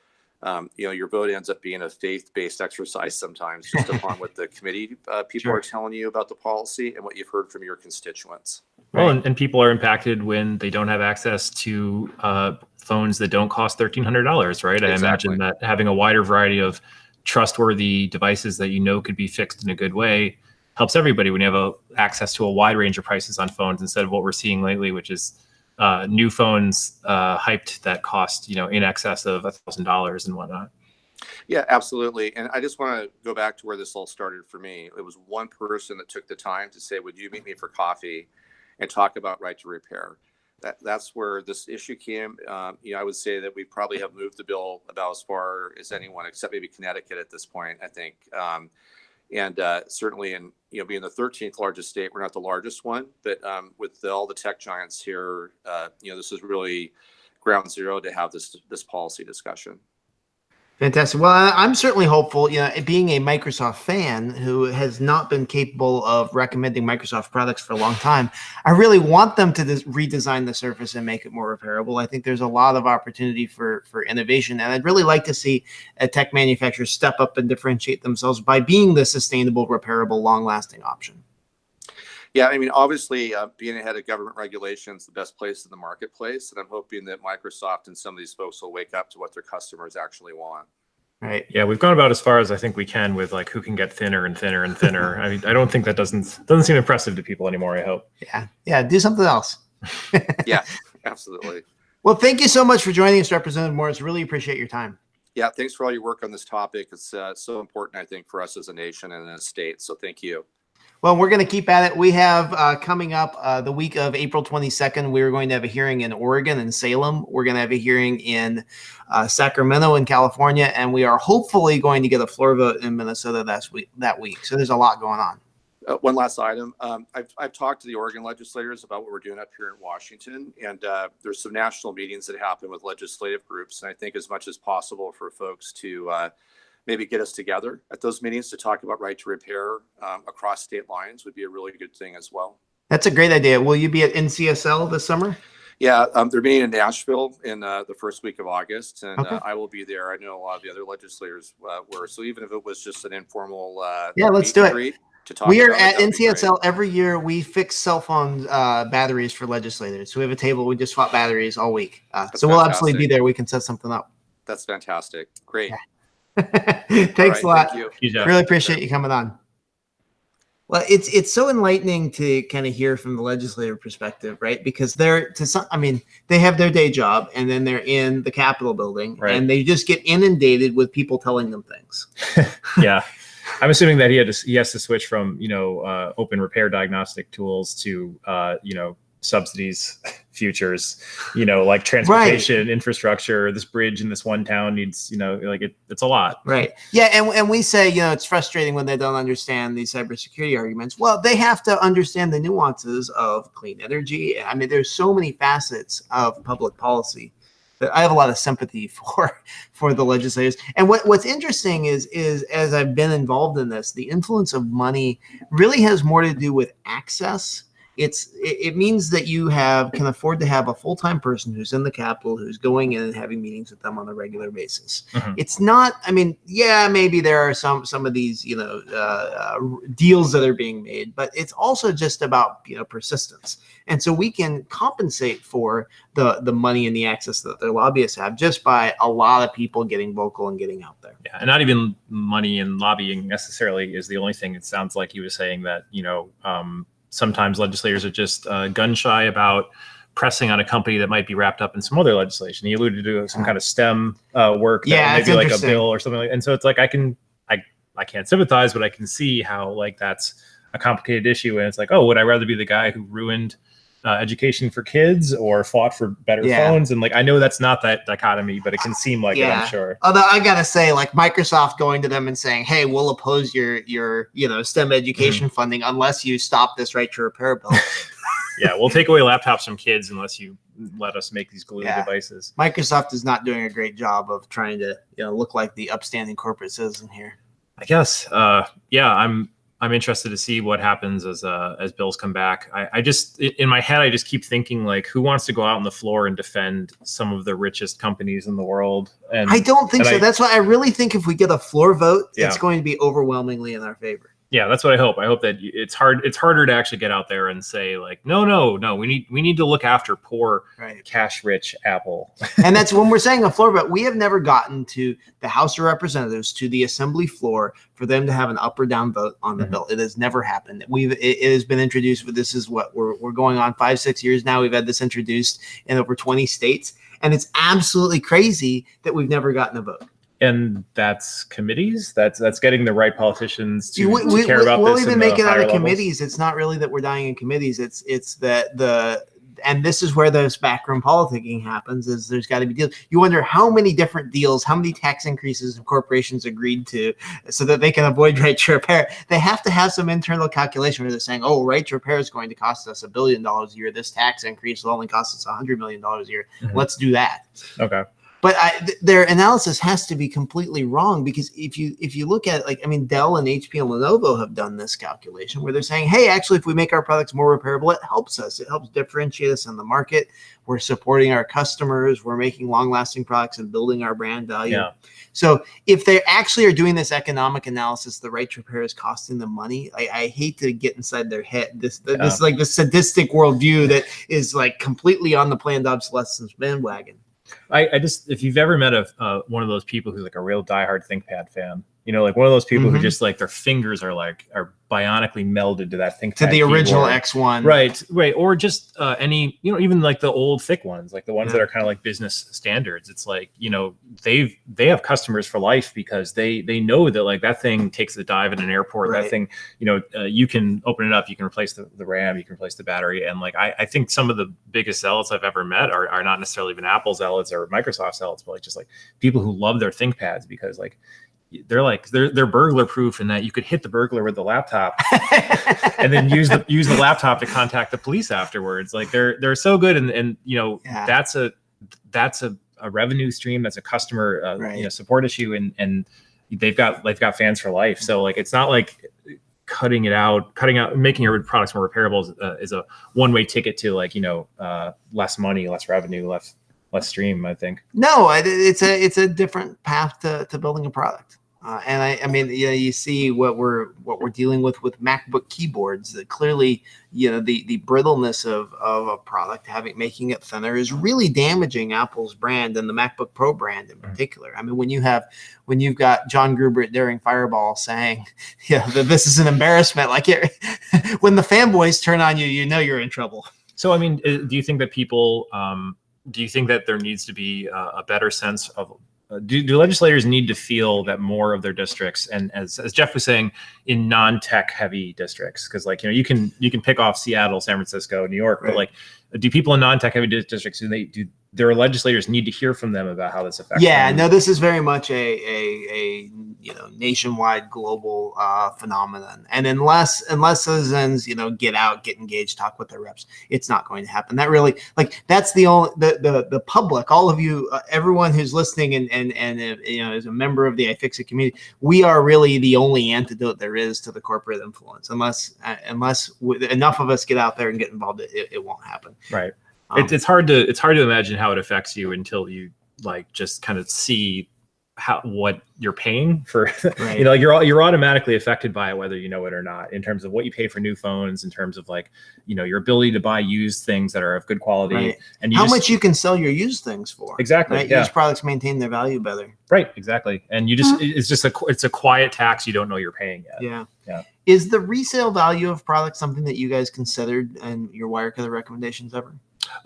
your vote ends up being a faith-based exercise sometimes, just upon what the committee people are telling you about the policy and what you've heard from your constituents. Well, and people are impacted when they don't have access to phones that don't cost $1,300, right? Exactly. I imagine that having a wider variety of trustworthy devices that could be fixed in a good way helps everybody when you have access to a wide range of prices on phones instead of what we're seeing lately, which is new phones hyped that cost, in excess of $1,000 and whatnot. Yeah, absolutely. And I just want to go back to where this all started for me. It was one person that took the time to say, would you meet me for coffee and talk about right to repair? That's where this issue came. I would say that we probably have moved the bill about as far as anyone, except maybe Connecticut at this point, I think. And certainly in, being the 13th largest state, we're not the largest one, but with all the tech giants here, this is really ground zero to have this policy discussion. Fantastic. Well, I'm certainly hopeful, being a Microsoft fan who has not been capable of recommending Microsoft products for a long time, I really want them to redesign the Surface and make it more repairable. I think there's a lot of opportunity for innovation, and I'd really like to see a tech manufacturer step up and differentiate themselves by being the sustainable, repairable, long-lasting option. Yeah, obviously, being ahead of government regulations, the best place in the marketplace, and I'm hoping that Microsoft and some of these folks will wake up to what their customers actually want. Right. Yeah, we've gone about as far as I think we can with who can get thinner and thinner and thinner. I don't think that doesn't seem impressive to people anymore. I hope. Yeah. Do something else. Yeah, absolutely. Well, thank you so much for joining us, Representative Morris. Really appreciate your time. Yeah, thanks for all your work on this topic. It's so important, I think, for us as a nation and a state. So thank you. Well, we're going to keep at it. We have coming up the week of April 22nd, we're going to have a hearing in Oregon and Salem. We're going to have a hearing in Sacramento in California, and we are hopefully going to get a floor vote in Minnesota that week. So there's a lot going on. One last item. I've talked to the Oregon legislators about what we're doing up here in Washington, and there's some national meetings that happen with legislative groups. And I think as much as possible for folks to maybe get us together at those meetings to talk about right to repair across state lines would be a really good thing as well. That's a great idea. Will you be at NCSL this summer? Yeah, they're meeting in Nashville in the first week of August, and Okay. I will be there. I know a lot of the other legislators were. So even if it was just an informal let's do it. To talk We are about at it, NCSL every year. We fix cell phone batteries for legislators. So we have a table. We just swap batteries all week. So we'll absolutely be there. We can set something up. That's fantastic. Great. Thanks a lot. Thank you. Really appreciate you coming on. Well, it's so enlightening to kind of hear from the legislative perspective, right? Because they have their day job and then they're in the Capitol building, right, and they just get inundated with people telling them things. Yeah. I'm assuming that he has to switch from, open repair diagnostic tools to, subsidies, futures, like transportation, infrastructure. This bridge in this one town needs, it's a lot. Right. Yeah. And we say, it's frustrating when they don't understand these cybersecurity arguments. Well, they have to understand the nuances of clean energy. There's so many facets of public policy that I have a lot of sympathy for the legislators. And what's interesting is as I've been involved in this, the influence of money really has more to do with access it means that you can afford to have a full-time person who's in the Capitol, who's going in and having meetings with them on a regular basis. It's not, I mean, yeah, maybe there are some of these, deals that are being made, but it's also just about, persistence. And so we can compensate for the money and the access that their lobbyists have just by a lot of people getting vocal and getting out there. Yeah, and not even money and lobbying necessarily is the only thing. It sounds like he was saying that, sometimes legislators are just gun shy about pressing on a company that might be wrapped up in some other legislation. He alluded to some kind of STEM work, maybe like a bill or something like. And so it's like I can't sympathize, but I can see how like that's a complicated issue. And it's like, oh, would I rather be the guy who ruined education for kids or fought for better phones? And like, I know that's not that dichotomy, but it can seem like it, I'm sure. Although I gotta say, like Microsoft going to them and saying, hey, we'll oppose your STEM education funding unless you stop this right to repair bill. Yeah, we'll take away laptops from kids unless you let us make these glue devices. Microsoft is not doing a great job of trying to look like the upstanding corporate citizen here. I guess. I'm interested to see what happens as bills come back. I just, in my head, I just keep thinking like, who wants to go out on the floor and defend some of the richest companies in the world? And I don't think so. That's why I really think if we get a floor vote, it's going to be overwhelmingly in our favor. Yeah, that's what I hope. I hope that it's harder to actually get out there and say like, no, we need to look after poor cash rich Apple. And that's when we're saying a floor vote. We have never gotten to the House of Representatives, to the Assembly floor, for them to have an up or down vote on the bill. It has never happened. It has been introduced, but this is what we're going on 5-6 years now. We've had this introduced in over 20 states, and it's absolutely crazy that we've never gotten a vote. And that's committees. That's getting the right politicians to care about this. We'll even make it out of committees. It's not really that we're dying in committees. It's that and this is where those backroom politicking happens. Is there's got to be deals. You wonder how many different deals, how many tax increases have corporations agreed to so that they can avoid right to repair. They have to have some internal calculation where they're saying, oh, right to repair is going to cost us $1 billion a year. This tax increase will only cost us $100 million a year. Let's do that. Okay. But their analysis has to be completely wrong, because if you look at Dell and HP and Lenovo have done this calculation where they're saying, hey, actually, if we make our products more repairable, it helps us. It helps differentiate us in the market. We're supporting our customers. We're making long-lasting products and building our brand value. Yeah. So if they actually are doing this economic analysis, the right to repair is costing them money. I hate to get inside their head. This is like the sadistic worldview that is like completely on the planned obsolescence bandwagon. I just, if you've ever met one of those people who's like a real diehard ThinkPad fan, like one of those people who just like their fingers are bionically melded to that ThinkPad to the original X1, right, or just any even like the old thick ones, like the ones that are kind of like business standards. It's like they have customers for life because they know that like that thing takes the dive in an airport. That thing, you can open it up, you can replace the RAM, you can replace the battery, and like I think some of the biggest zealots I've ever met are not necessarily even Apple zealots or Microsoft zealots, but like just like people who love their ThinkPads because like they're burglar proof in that you could hit the burglar with the laptop and then use the laptop to contact the police afterwards. Like they're so good, and that's a revenue stream, that's a customer support issue, and they've got fans for life. So like it's not like cutting out making your products more repairable is a one-way ticket to like less money, less revenue, less stream. I think it's a different path to building a product. And you see what we're dealing with MacBook keyboards. That clearly, the brittleness of a product, making it thinner, is really damaging Apple's brand and the MacBook Pro brand in particular. I mean, when you've got John Gruber at Daring Fireball saying, that this is an embarrassment, like when the fanboys turn on you, you're in trouble. So, I mean, do you think that people? Do you think that there needs to be a better sense of? Do legislators need to feel that more of their districts, and as Jeff was saying, in non-tech heavy districts, because like you can pick off Seattle, San Francisco, New York, but like, do people in non-tech heavy districts do their legislators need to hear from them about how this affects Yeah, them. no, this is very much a nationwide global phenomenon. And unless citizens, get out, get engaged, talk with their reps, it's not going to happen. That really, that's the only the public, all of you, everyone who's listening and is a member of the iFixit community, we are really the only antidote there is to the corporate influence. Unless enough of us get out there and get involved, it won't happen. Right. It's hard to imagine how it affects you until you just kind of see what you're paying for. Right. You're automatically affected by it, whether you know it or not, in terms of what you pay for new phones, in terms of your ability to buy used things that are of good quality, right. and how much you can sell your used things for. Exactly. Right? Yeah. Used products maintain their value better. Right. Exactly. And it's a quiet tax you don't know you're paying yet. Yeah. Yeah. Is the resale value of products something that you guys considered in your Wirecutter recommendations ever?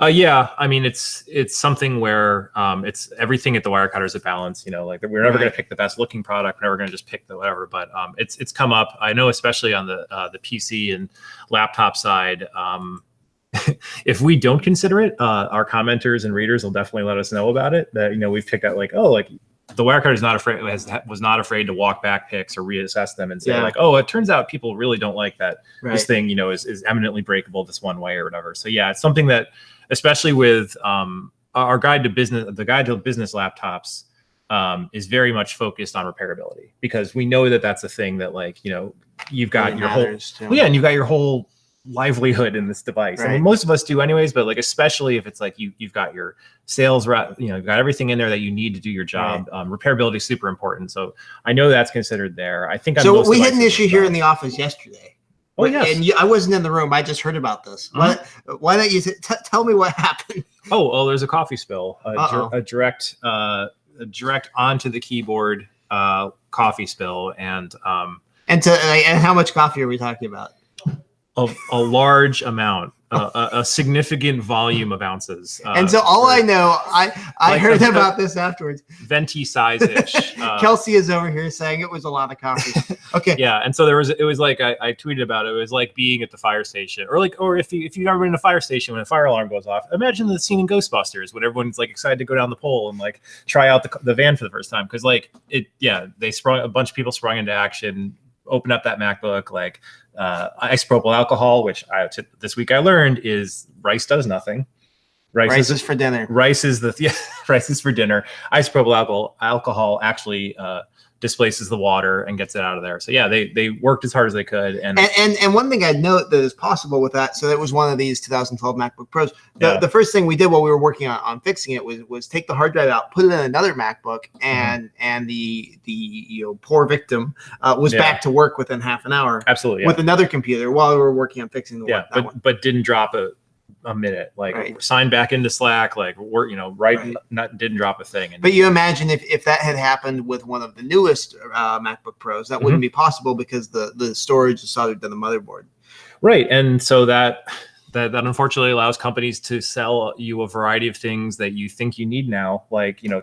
Yeah, I mean, it's something where it's everything at the Wirecutter is a balance. We're never going to pick the best looking product. We're never going to just pick the whatever. But it's come up. I know, especially on the PC and laptop side. If we don't consider it, our commenters and readers will definitely let us know about it. That we've picked out the Wirecutter is not afraid was not afraid to walk back picks or reassess them and say it turns out people really don't like that this thing is eminently breakable this one way or whatever. So yeah, it's something that, especially with our guide to business, the guide to business laptops is very much focused on repairability, because we know that that's a thing that you've got your whole and you've got your whole livelihood in this device. Right. I mean, most of us do anyways, but especially if it's you've got your sales rep, you've got everything in there that you need to do your job. Right. Repairability is super important. So I know that's consired there. I think so we had an issue here in the office yesterday. Oh, yes. And I wasn't in the room. I just heard about this. Mm-hmm. Why don't you tell me what happened? Oh, well, there's a coffee spill, a direct onto the keyboard coffee spill, and how much coffee are we talking about? A large amount, a significant volume of ounces. And so I know, I heard about this afterwards. Venti size-ish. Kelsey is over here saying it was a lot of coffee. Okay. Yeah, and so it was I tweeted about it. It was like being at the fire station, or if you've ever been in a fire station when a fire alarm goes off. Imagine the scene in Ghostbusters when everyone's excited to go down the pole and try out the van for the first time, because a bunch of people sprung into action. Open up that MacBook, isopropyl alcohol, which this week I learned is rice does nothing. Rice is for dinner. Rice is rice is for dinner. Isopropyl alcohol actually displaces the water and gets it out of there. So yeah, they worked as hard as they could. And one thing I'd note that is possible with that, so that was one of these 2012 MacBook Pros. The first thing we did while we were working on fixing it was take the hard drive out, put it in another MacBook, and the poor victim was back to work within half an hour. Absolutely. With another computer while we were working on fixing the one. But didn't drop a minute, signed back into Slack, didn't drop a thing. But you imagine if that had happened with one of the newest MacBook Pros, that wouldn't be possible, because the storage is soldered to the motherboard. Right. And so that unfortunately allows companies to sell you a variety of things that you think you need now,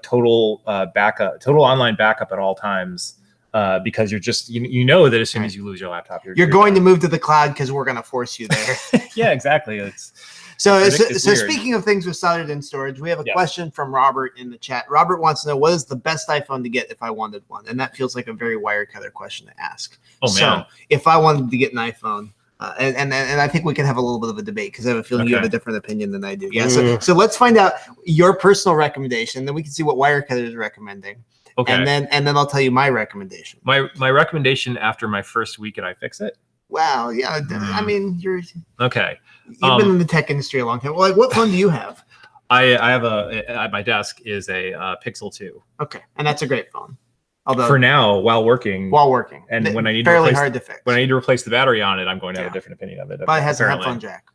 total backup, total online backup at all times. Because you're just that as soon as you lose your laptop, you're going to move to the cloud because we're going to force you there. Yeah, exactly. So speaking of things with soldered in storage, we have a question from Robert in the chat. Robert wants to know, what is the best iPhone to get if I wanted one? And that feels like a very Wirecutter question to ask. Oh, man. So if I wanted to get an iPhone, and I think we can have a little bit of a debate, because I have a feeling you have a different opinion than I do. Yeah. So let's find out your personal recommendation, then we can see what Wirecutter is recommending. Okay. And then I'll tell you my recommendation. My recommendation after my first week at iFixit. Wow. Yeah. I mean, you're okay. You've been in the tech industry a long time. Well, what phone do you have? I have at my desk is a Pixel 2. Okay, and that's a great phone. Although for now, while working, and when I need hard to fix. When I need to replace the battery on it, I'm going to have a different opinion of it. But it has a headphone jack.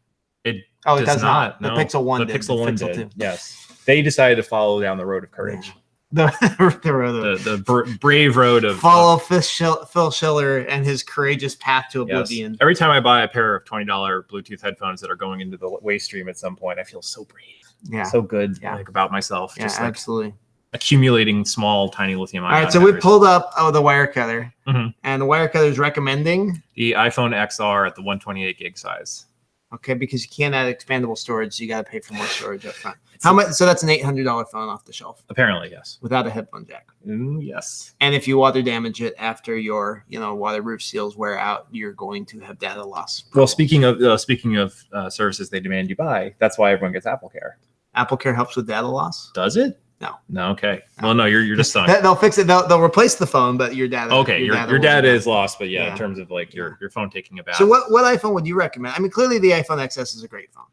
It does not. The no. Pixel 1 the did. Pixel 1 Pixel did. 2. Yes, they decided to follow down the road of courage. Yeah. The brave road of follow Phil Schiller and his courageous path to oblivion. Yes. Every time I buy a pair of $20 Bluetooth headphones that are going into the waste stream at some point, I feel so brave. Yeah, so good. Yeah. About myself. Yeah, just absolutely. Accumulating small, tiny lithium ion. All right, so we pulled up the Wirecutter, and the Wirecutter is recommending the iPhone XR at the 128 gig size. Okay, because you can't add expandable storage, so you got to pay for more storage up front. How much? So that's an $800 phone off the shelf. Apparently, yes. Without a headphone jack. Yes. And if you water damage it after your, waterproof seals wear out, you're going to have data loss. Well, speaking of services they demand you buy, that's why everyone gets AppleCare. AppleCare helps with data loss. Does it? No. No. Okay. Well, no, you're just selling. They'll fix it. They'll replace the phone, but your data. Okay, your data is lost, but yeah, in terms of like your phone taking a bath. So what iPhone would you recommend? I mean, clearly the iPhone XS is a great phone,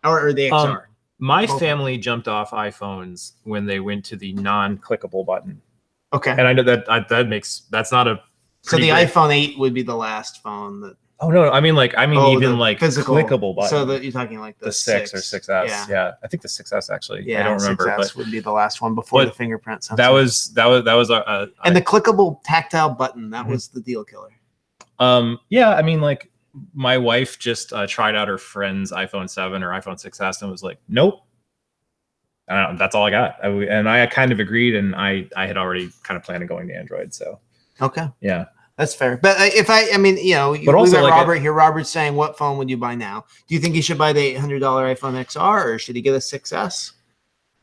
or the XR. My family jumped off iPhones when they went to the non-clickable button. Okay. And I know that's not a. So the iPhone 8 would be the last phone that. Oh no! I mean even like physical clickable button. So that you're talking like the 6 or 6S. Yeah, I think the 6S actually. Yeah, I don't remember. 6S but would be the last one before the fingerprint sensor. That was and the clickable tactile button, that was the deal killer. Yeah, I mean, like my wife just tried out her friend's iPhone 7 or iPhone 6S and was like, nope. That's all I got. And I kind of agreed, and I had already kind of planned on going to Android. So okay, yeah. That's fair. But we got Robert here. Robert's saying, what phone would you buy now? Do you think he should buy the $800 iPhone XR, or should he get a 6S?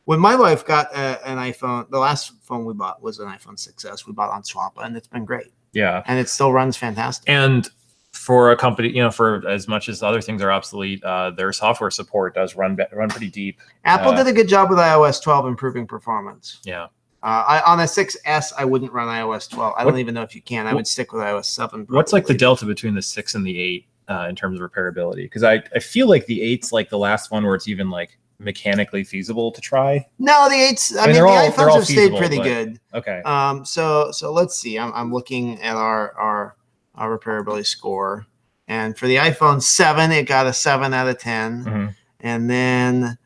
When my wife got an iPhone, the last phone we bought was an iPhone 6S. We bought on Swappa, and it's been great. Yeah. And it still runs fantastic. And for a company, for as much as other things are obsolete, their software support does run pretty deep. Apple did a good job with iOS 12 improving performance. Yeah. On a 6S, I wouldn't run iOS 12. I don't even know if you can. I would stick with iOS 7. Probably. What's like the delta between the 6 and the 8 in terms of repairability? Because I feel like the 8's like the last one where it's even like mechanically feasible to try. No, the 8's. I mean, the iPhones have stayed pretty good. Okay. So let's see. I'm looking at our repairability score, and for the iPhone 7, it got a 7 out of 10, and then.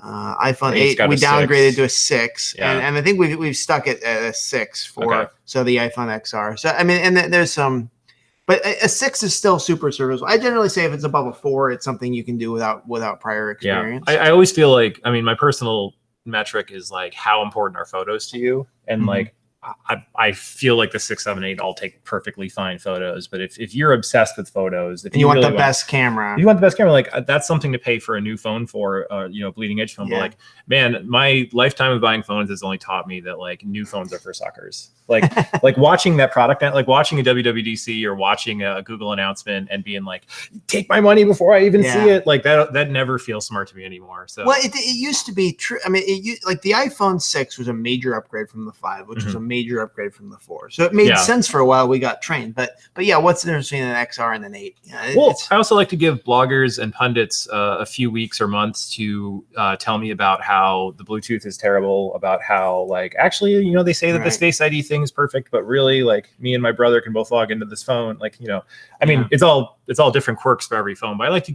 iPhone 8 we downgraded to a 6, and I think we've stuck it at a 6 for so the iPhone XR. So I mean, and there's some, but a 6 is still super serviceable. I generally say if it's above a 4, it's something you can do without prior experience. Yeah, I always feel like, I mean, my personal metric is like, how important are photos to you, and like. I feel like the 6, 7, 8 all take perfectly fine photos, but if you're obsessed with photos, if you want the best camera, like that's something to pay for a new phone for, bleeding edge phone. But like, man, my lifetime of buying phones has only taught me that like new phones are for suckers. Like like watching that product, like watching a WWDC or watching a Google announcement and being like, take my money before I even see it. Like that never feels smart to me anymore. So well, it used to be true. I mean, like the iPhone 6 was a major upgrade from the 5, which was a major upgrade from the 4. So it made sense for a while. We got trained, but yeah, what's the difference between an XR and an 8? I also like to give bloggers and pundits a few weeks or months to tell me about how the Bluetooth is terrible, about how like actually, they say that this Face ID thing is perfect, but really like me and my brother can both log into this phone. Like, I mean, it's all different quirks for every phone, but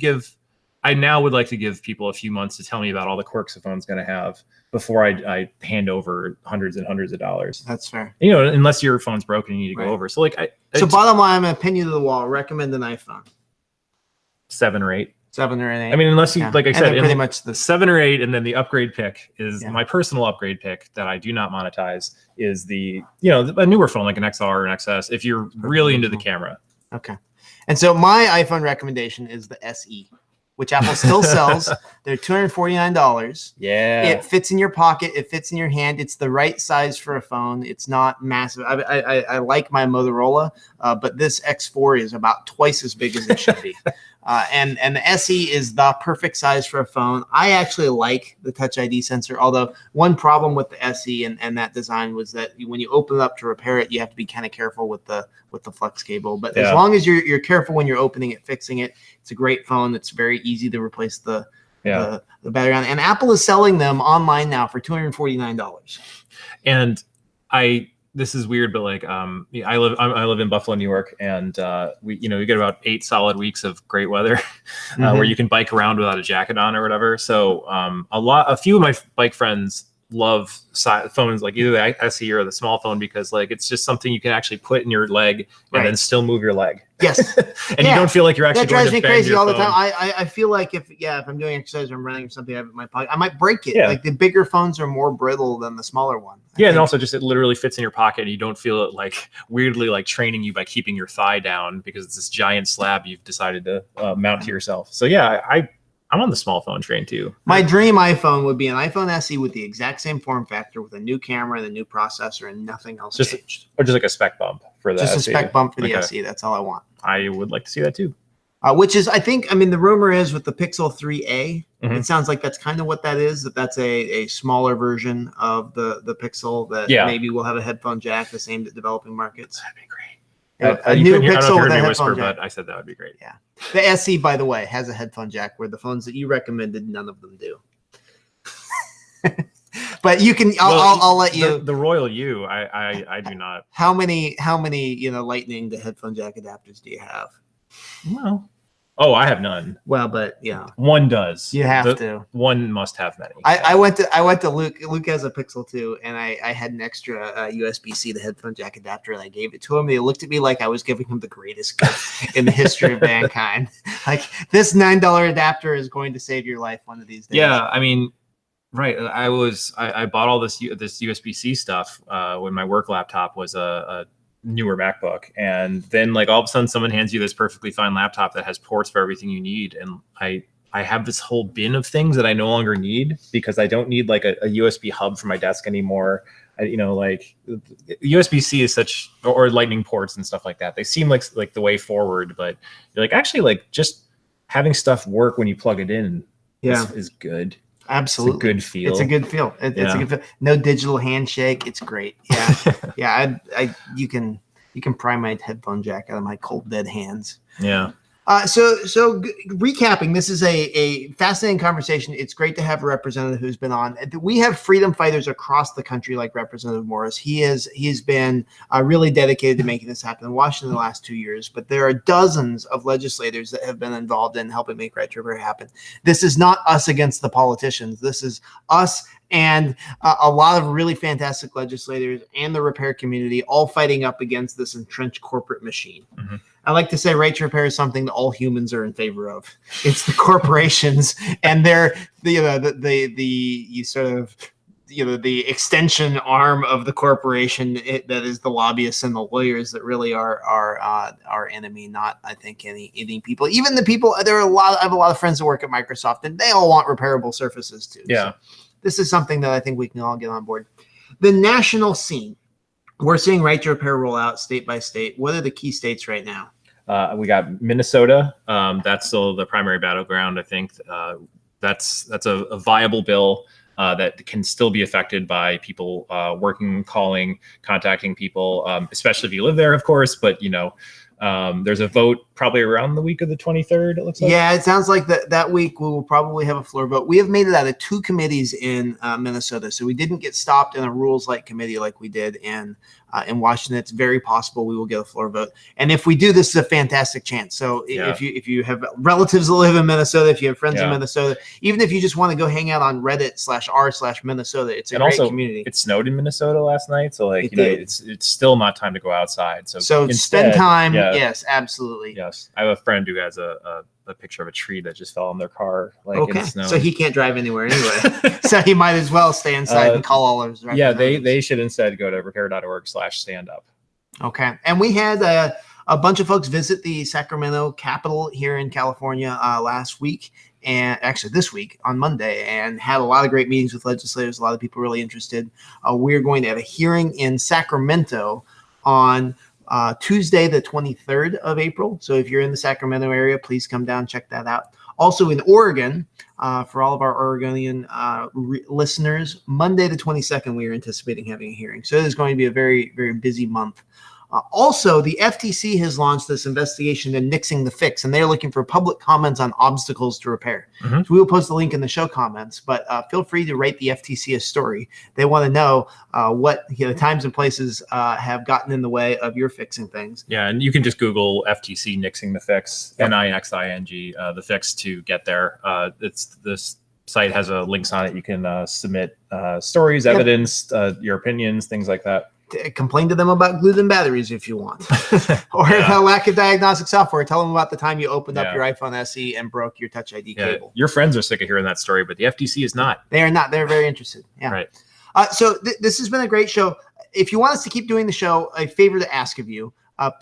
I now would like to give people a few months to tell me about all the quirks a phone's going to have before I hand over hundreds and hundreds of dollars. That's fair. Unless your phone's broken, you need to go over. So like, bottom line, I'm going to pin you to the wall. Recommend an iPhone. 7 or 8. 7 or an 8. I mean, unless you, like I said, pretty much the 7 or 8, and then the upgrade pick is my personal upgrade pick that I do not monetize is a newer phone like an XR or an XS if you're really into the camera. Okay. And so my iPhone recommendation is the SE, which Apple still sells. They're $249. Yeah. It fits in your pocket. It fits in your hand. It's the right size for a phone. It's not massive. I like my Motorola, but this X4 is about twice as big as it should be. And the SE is the perfect size for a phone. I actually like the Touch ID sensor, although one problem with the SE and that design was that when you open it up to repair it, you have to be kind of careful with the flex cable. But as long as you're careful when you're opening it, fixing it, it's a great phone. It's very easy to replace the battery on. And Apple is selling them online now for $249. And this is weird, but like I live in Buffalo, New York, and we get about 8 solid weeks of great weather where you can bike around without a jacket on or whatever. So a few of my bike friends love phones like either the SE or the small phone because like it's just something you can actually put in your leg and then still move your leg. Yes. And you don't feel like you're actually that drives going to me crazy your all the phone. time. I feel like if I'm doing exercise or I'm running or something, I have it in my pocket, I might break it. Yeah. Like the bigger phones are more brittle than the smaller one. Yeah, and also just it literally fits in your pocket. And you don't feel it like weirdly like training you by keeping your thigh down because it's this giant slab you've decided to mount to yourself. So yeah, I'm on the small phone train too. My dream iPhone would be an iPhone SE with the exact same form factor, with a new camera and a new processor, and nothing else changed. Or just like a spec bump for the Just SE. a spec bump for the SE. That's all I want. I would like to see that too. Which is, the rumor is with the Pixel 3a, it sounds like that's kind of what that is, that's a smaller version of the Pixel that maybe will have a headphone jack, the same to developing markets. That'd be great. A new Pixel with a headphone jack. But I said that would be great. Yeah. The SE, by the way, has a headphone jack, where the phones that you recommended, none of them do. But you can, I'll let you. The Royal U, I do not. How many Lightning to headphone jack adapters do you have? Well, I have none. Well, but one does. You have to. One must have many. I went to Luke. Luke has a Pixel 2, and I had an extra USB-C to headphone jack adapter, and I gave it to him. He looked at me like I was giving him the greatest gift in the history of mankind. Like, this $9 adapter is going to save your life one of these days. Yeah, I mean, right. I bought all this USB-C stuff when my work laptop was a newer MacBook, and then like all of a sudden someone hands you this perfectly fine laptop that has ports for everything you need, and I have this whole bin of things that I no longer need because I don't need like a USB hub for my desk anymore. Like USB-C is such, or Lightning ports and stuff like that. They seem like the way forward, but you're like, actually, like just having stuff work when you plug it in is good. Absolutely. It's a good feel. It's a good feel. It's a good feel. No digital handshake. It's great. Yeah. Yeah. You can pry my headphone jack out of my cold, dead hands. Yeah. So recapping, this is a fascinating conversation. It's great to have a representative who's been on. We have freedom fighters across the country like Representative Morris. He's been really dedicated to making this happen in Washington the last 2 years, but there are dozens of legislators that have been involved in helping make right to repair happen. This is not us against the politicians. This is us and a lot of really fantastic legislators and the repair community all fighting up against this entrenched corporate machine. Mm-hmm. I like to say right to repair is something that all humans are in favor of. It's the corporations and they're the extension arm of the corporation that is the lobbyists and the lawyers that really are our enemy, not, I think, any people. Even the people, I have a lot of friends that work at Microsoft, and they all want repairable surfaces too. Yeah. So this is something that I think we can all get on board. The national scene. We're seeing right to repair roll out state by state. What are the key states right now? We got Minnesota. That's still the primary battleground. I think that's a viable bill that can still be affected by people working, calling, contacting people, especially if you live there, of course. But there's a vote probably around the week of the 23rd. It looks like. Yeah, it sounds like that week we will probably have a floor vote. We have made it out of 2 committees in Minnesota, so we didn't get stopped in a rules-like committee like we did in Washington. It's very possible we will get a floor vote, and if we do, this is a fantastic chance. So if you have relatives that live in Minnesota, if you have friends in Minnesota, even if you just want to go hang out on Reddit/r/Minnesota, it's a great community. It snowed in Minnesota last night, so it's still not time to go outside. So instead, spend time. Yes, absolutely. Yes, I have a friend who has a picture of a tree that just fell on their car. In the snow. So he can't drive anywhere anyway. So he might as well stay inside and call all of his representatives. Yeah, they should instead go to repair.org/standup. Okay. And we had a bunch of folks visit the Sacramento Capitol here in California last week, and actually this week on Monday, and had a lot of great meetings with legislators, a lot of people really interested. We're going to have a hearing in Sacramento on Tuesday, the 23rd of April. So if you're in the Sacramento area, please come down, check that out. Also in Oregon, for all of our Oregonian listeners, Monday, the 22nd, we are anticipating having a hearing. So it is going to be a very, very busy month. Also, the FTC has launched this investigation into nixing the fix, and they're looking for public comments on obstacles to repair. Mm-hmm. So we will post the link in the show comments, but feel free to write the FTC a story. They want to know what times and places have gotten in the way of your fixing things. Yeah, and you can just Google FTC nixing the fix, NIXING, the fix to get there. This site has links on it. You can submit stories, evidence, your opinions, things like that. complain to them about glued-in batteries if you want, or a lack of diagnostic software. Tell them about the time you opened up your iPhone SE and broke your Touch ID cable. Your friends are sick of hearing that story, but the FTC is not. They are not. They're very interested. Yeah. Right. So this has been a great show. If you want us to keep doing the show, a favor to ask of you.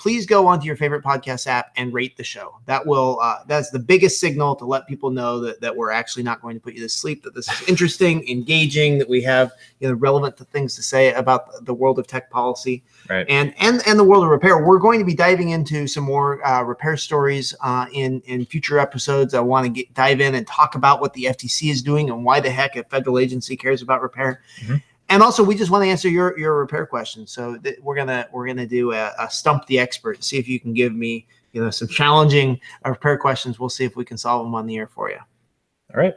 Please go onto your favorite podcast app and rate the show. That's the biggest signal to let people know that we're actually not going to put you to sleep, that this is interesting, engaging, that we have relevant things to say about the world of tech policy, right, and the world of repair. We're going to be diving into some more repair stories in future episodes. I want to dive in and talk about what the FTC is doing and why the heck a federal agency cares about repair. Mm-hmm. And also, we just want to answer your repair questions. So we're gonna do a stump the expert. See if you can give me some challenging repair questions. We'll see if we can solve them on the air for you. All right.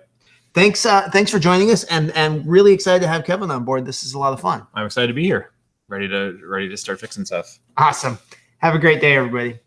Thanks for joining us, and really excited to have Kevin on board. This is a lot of fun. I'm excited to be here. Ready to start fixing stuff. Awesome. Have a great day, everybody.